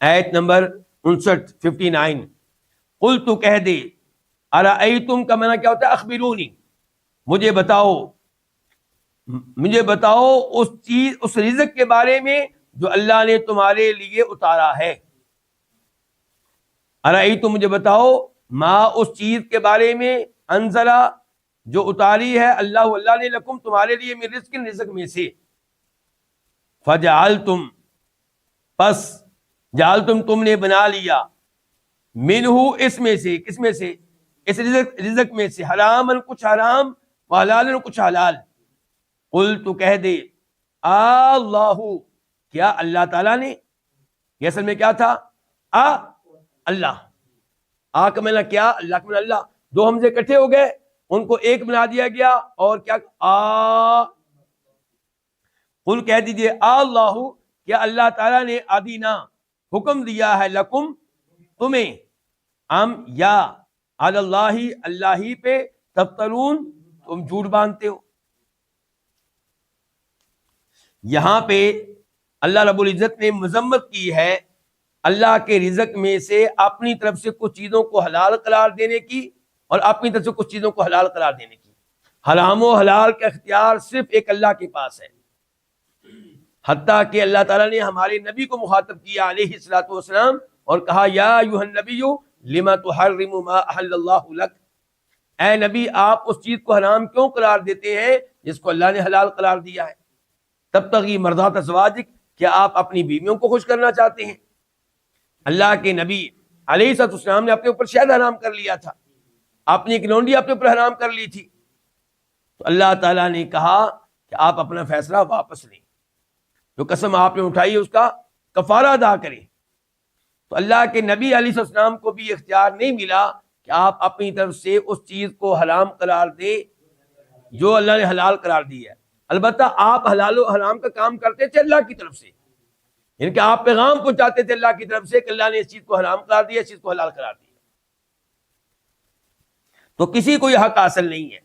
آیت نمبر 59 قل تو کہہ دے ارأیتم کا معنی کیا ہوتا ہے؟ اخبرونی، مجھے بتاؤ اس رزق کے بارے میں جو اللہ نے تمہارے لیے اتارا ہے. ارأیتم مجھے بتاؤ، ما اس چیز کے بارے میں، انزلہ جو اتاری ہے اللہ نے لکم تمہارے لیے، من رزق میں سے. فجعلتم پس جعلتم تم نے بنا لیا، منہ اس میں سے، کس میں سے؟ اس رزق میں سے، حرامن کچھ حرام، وحلالن کچھ حلال. قل تو کہہ دے اللہ کیا اللہ تعالیٰ نے، یہ اصل میں کیا تھا؟ اللہ. کا معنی کیا؟ اللہ کا معنی اللہ. دو حمزے اکٹھے ہو گئے، ان کو ایک بنا دیا گیا، اور کیا قل کہہ دیجئے اللہ کیا اللہ تعالیٰ نے ادینا حکم دیا ہے، لکم تمہیں، یا علی اللہ اللہ ہی پہ، تفترون تم جھوٹ باندھتے ہو. یہاں پہ اللہ رب العزت نے مذمت کی ہے اللہ کے رزق میں سے اپنی طرف سے کچھ چیزوں کو حلال قرار دینے کی، اور اپنی طرف سے کچھ چیزوں کو حلال قرار دینے کی. حرام و حلال کا اختیار صرف ایک اللہ کے پاس ہے. حتیٰ کہ اللہ تعالیٰ نے ہمارے نبی کو مخاطب کیا علیہ الصلوۃ والسلام، اور کہا یا ایھا النبی لما تحرم ما احل اللہ لک، اے نبی آپ اس چیز کو حرام کیوں قرار دیتے ہیں جس کو اللہ نے حلال قرار دیا ہے. تبتغی مرضات ازواجک، کیا آپ اپنی بیویوں کو خوش کرنا چاہتے ہیں؟ اللہ کے نبی علیہ الصلوۃ والسلام نے اپنے اوپر شہد حرام کر لیا تھا، اپنی ایک لونڈی اپنے اوپر حرام کر لی تھی. تو اللہ تعالیٰ نے کہا کہ آپ اپنا فیصلہ واپس لیں، جو قسم آپ نے اٹھائی اس کا کفارہ ادا کریں. تو اللہ کے نبی علیہ السلام کو بھی اختیار نہیں ملا کہ آپ اپنی طرف سے اس چیز کو حرام قرار دیں جو اللہ نے حلال قرار دی ہے. البتہ آپ حلال و حرام کا کام کرتے تھے اللہ کی طرف سے، یعنی کہ آپ پیغام پہنچاتے تھے اللہ کی طرف سے کہ اللہ نے اس چیز کو حرام قرار دیا، اس چیز کو حلال قرار دیا. تو کسی کو یہ حق حاصل نہیں ہے.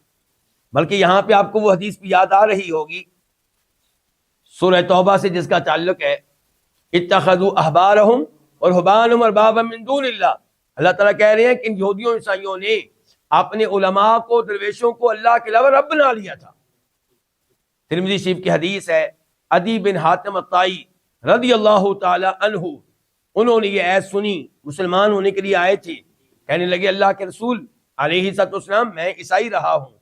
بلکہ یہاں پہ آپ کو وہ حدیث بھی یاد آ رہی ہوگی سورہ توبہ سے، جس کا تعلق ہے اتخذوا احبارہم ورہبانہم اربابا من دون اللہ. اللہ تعالیٰ کہہ رہے ہیں کہ ان یہودیوں عیسائیوں نے اپنے علماء کو، درویشوں کو اللہ کے علاوہ رب بنا لیا تھا. ترمذی شریف کی حدیث ہے، عدی بن حاتم الطائی رضی اللہ تعالی عنہ، انہوں نے یہ ایت سنی، مسلمان ہونے کے لیے آئے تھے، کہنے لگے اللہ کے رسول علیہ الصلوۃ والسلام میں عیسائی رہا ہوں،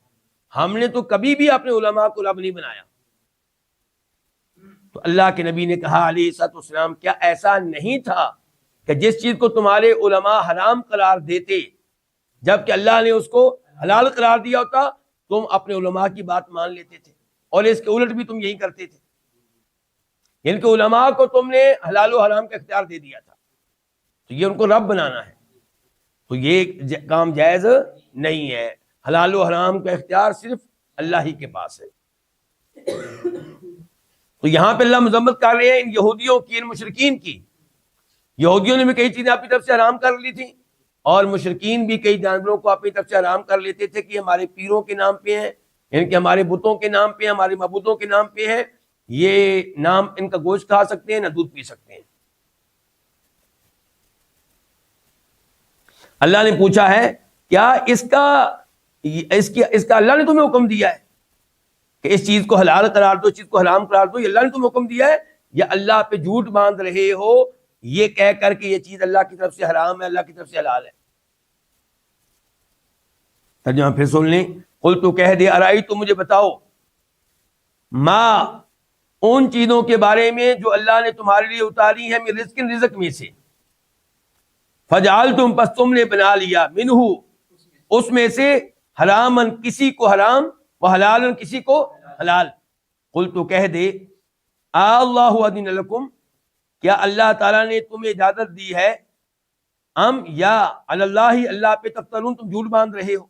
ہم نے تو کبھی بھی اپنے علماء کو رب نہیں بنایا. تو اللہ کے نبی نے کہا علیہ الصلوۃ والسلام کیا ایسا نہیں تھا کہ جس چیز کو تمہارے علماء حرام قرار دیتے جبکہ اللہ نے اس کو حلال قرار دیا ہوتا، تم اپنے علماء کی بات مان لیتے تھے، اور اس کے الٹ بھی تم یہی کرتے تھے. ان کے علماء کو تم نے حلال و حرام کا اختیار دے دیا تھا، تو یہ ان کو رب بنانا ہے، تو یہ کام جائز نہیں ہے. حلال و حرام کا اختیار صرف اللہ ہی کے پاس ہے. تو یہاں پہ اللہ مذمت کر رہے ہیں ان یہودیوں کی، ان مشرکین کی. یہودیوں نے بھی کئی چیزیں اپنی طرف سے حرام کر لی تھیں، اور مشرکین بھی کئی جانوروں کو اپنی طرف سے حرام کر لیتے تھے کہ ہمارے پیروں کے نام پہ ہیں، یعنی کہ ہمارے بتوں کے نام پہ، ہمارے معبودوں کے نام پہ ہے، یہ نام ان کا گوشت کھا سکتے ہیں، نہ دودھ پی سکتے ہیں. اللہ نے پوچھا ہے کیا اس کا اللہ نے تمہیں حکم دیا ہے کہ اس چیز کو حلال قرار دو، اس چیز کو حرام قرار دو، یہ اللہ نے تمہیں حکم دیا ہے، یا اللہ پہ جھوٹ باندھ رہے ہو یہ کہہ کر کہ یہ چیز اللہ کی طرف سے حرام ہے، اللہ کی طرف سے حلال ہے. ترجمہ پھر سن لیں. قل تو کہہ دے ارائی تو مجھے بتاؤ، ما ان چیزوں کے بارے میں جو اللہ نے تمہارے لیے اتاری ہے، من رزق رزق میں سے، فجعلتم پس تم نے بنا لیا، منہ اس میں سے، حرامن کسی کو حرام، وحلالن کسی کو حلال. قل تو کہہ دے اللہ اذن لکم کیا اللہ تعالیٰ نے تمہیں اجازت دی ہے، یا علی اللہ اللہ پہ تفترون تم جھوٹ باندھ رہے ہو.